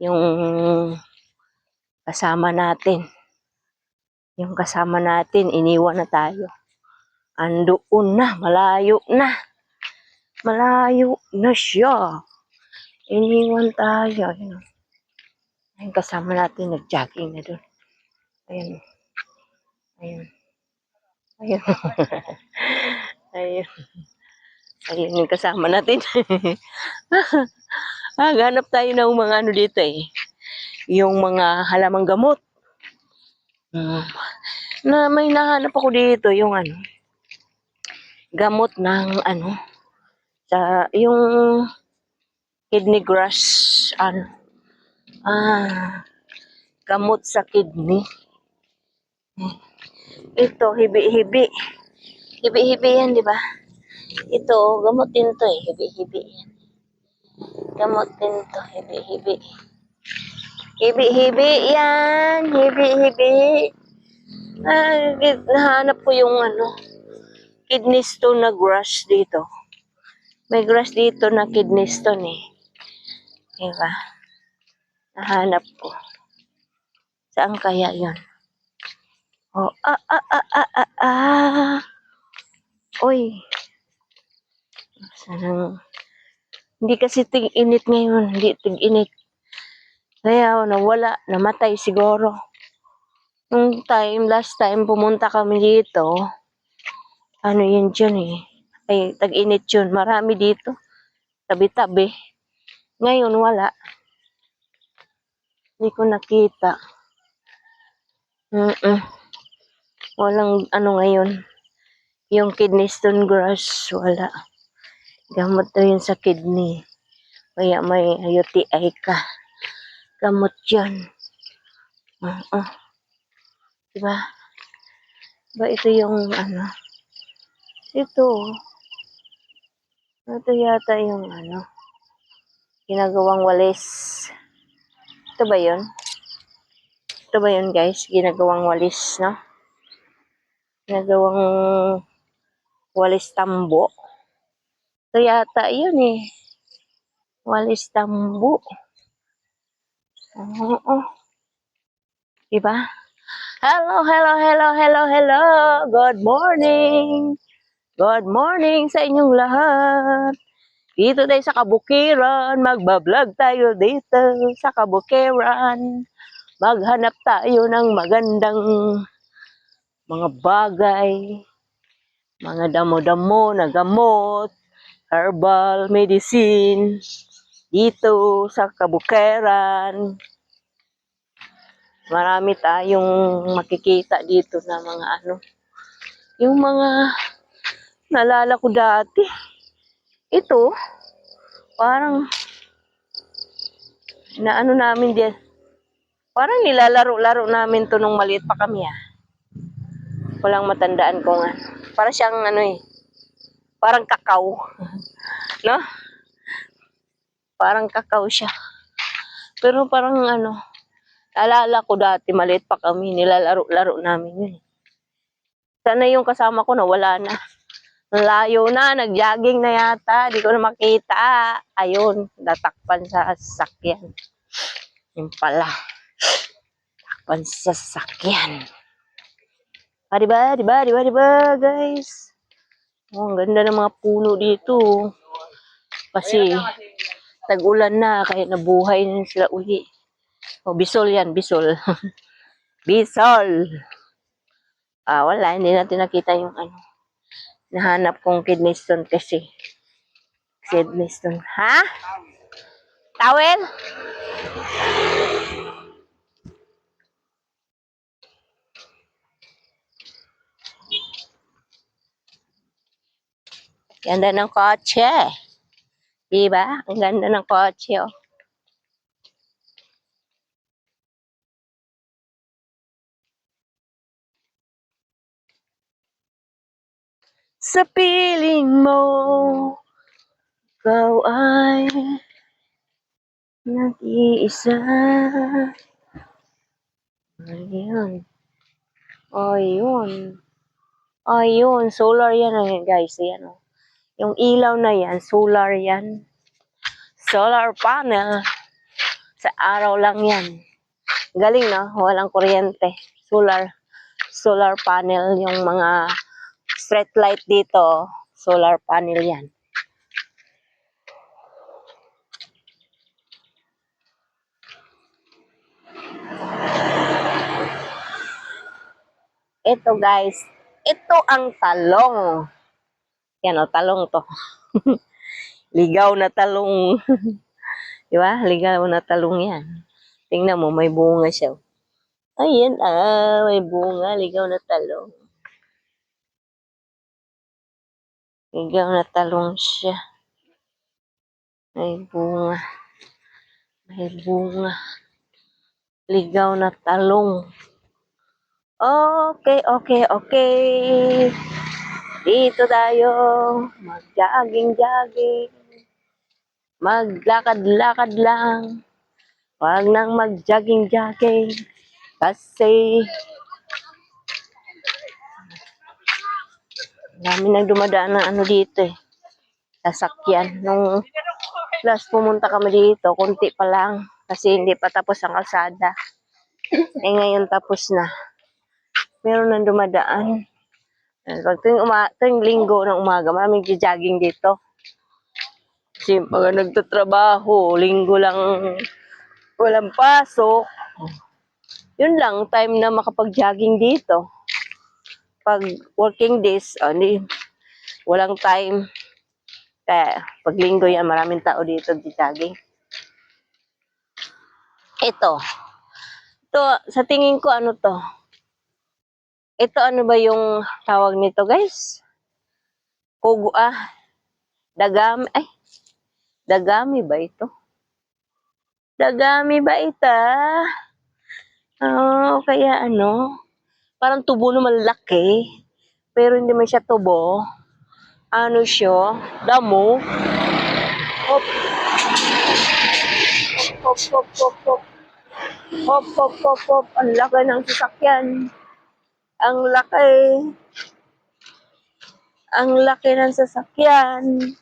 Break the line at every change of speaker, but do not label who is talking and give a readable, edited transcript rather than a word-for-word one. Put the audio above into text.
yung kasama natin. Yung kasama natin, iniwan na tayo. Andoon na, malayo na. Malayo na siya. Iniwan tayo. Ayun. Yung kasama natin, nag-jogging na doon. Ayun. Ayun. Ayun. Ayun. Ayun yung kasama natin. Hanap tayo ng mga ano dito eh. Yung mga halamang gamot. Na may nahanap ako dito yung ano. Gamot ng ano. Sa yung kidney grass. Ano. Gamot sa kidney. Ito, hibi-hibi. Hibi-hibi yan, di ba? Ito, gamot din to eh. Hibi-hibi yan. Gamot din to, hibi-hibi. Hibi-hibi yan. Hibi-hibi. Nahanap ko yung ano, kidney stone na grass dito. May grass dito na kidney stone eh. Diba? Nahanap ko. Saan kaya yun? Oh, Uy. Sanang, hindi kasi tig-init ngayon. Hindi tig-init. Kaya nawala, namatay siguro. Nung last time pumunta kami dito, ano yun dyan eh. Ay, tag-init yun. Marami dito. Tabi-tabi. Ngayon wala. Hindi ko nakita. Walang ano ngayon. Yung kidney stone grass, wala. Gamot to yun sa kidney. Kaya may UTI ka. Gamot yan. Diba? Diba ito yung ano? Ito. Ito yata yung ano. Ginagawang walis. Ito ba yun? Ito ba yun guys? Ginagawang walis, no? Ginagawang walis tambo. Ito yata yun eh. Walis tambo. Oo. Diba? Hello. Good morning. Good morning sa inyong lahat. Dito tayo sa Kabukiran. Magbablog tayo dito sa Kabukiran. Maghanap tayo ng magandang mga bagay. Mga damo-damo na gamot. Herbal medicine. Dito sa Kabukiran. Marami tayong makikita dito na mga ano. Yung mga naalala ko dati. Ito, parang naano namin din. Parang nilalaro-laro namin to nung maliit pa kami ah. Walang matandaan ko nga. Para siyang ano eh. Parang kakao. No? Parang kakao siya. Pero parang ano. Naalala ko dati maliit pa kami. Nilalaro-laro namin yun. Sana yung kasama ko na wala na. Layo na. Nag-jogging na yata. Di ko na makita. Ayun. Natakpan sa sasakyan. Yung pala. Takpan sa sasakyan. Diba, guys? Oh, ang ganda ng mga puno dito. Kasi, tag-ulan na, kaya nabuhay na sila uli. Oh, bisol yan, bisol. Bisol! Wala, hindi natin nakita yung ano. Nahanap kong kidney stone kasi. Kidney stone. Ha? Towel? Ganda ng kotse. Diba? Ang ganda ng kotse, oh. Sa piling mo, ikaw ay nag-iisa. Ayun. Ayun. Solar yan, guys. Ayan, oh. Yung ilaw na yan, solar yan. Solar panel. Sa araw lang yan. Galing, no? Walang kuryente. Solar panel yung mga street light dito. Solar panel yan. Ito guys, ito ang talong. Yan o, talong to. Ligaw na talong. Di ba? Ligaw na talong yan. Tingnan mo, may bunga siya. Ayan, may bunga. Ligaw na talong. Ligaw na talong siya. May bunga. May bunga. Ligaw na talong. Okay. Dito tayo. Mag-jogging. Maglakad-lakad lang. Huwag nang mag-jogging. Kasi dami nang dumadaan na ano dito eh. Sasakyan. Nung last pumunta kami dito, konti pa lang. Kasi hindi pa tapos ang kalsada. Ngayon tapos na. Meron nang dumadaan. Pag tuwing linggo ng umaga, maraming jogging dito. Kasi pag nagtatrabaho, linggo lang walang pasok. Yun lang, time na makapag-jogging dito. Pag working days, walang time. Kaya pag linggo yan, maraming tao dito jogging. Ito, sa tingin ko ano to? Ito ano ba yung tawag nito guys? Dagami ba ito? Dagami ba ito? Kaya parang tubo na malaki. Pero hindi man siya tubo. Ano siya? Damo. Hop. Hop. Ang laki ng sasakyan. Ang laki ng sasakyan.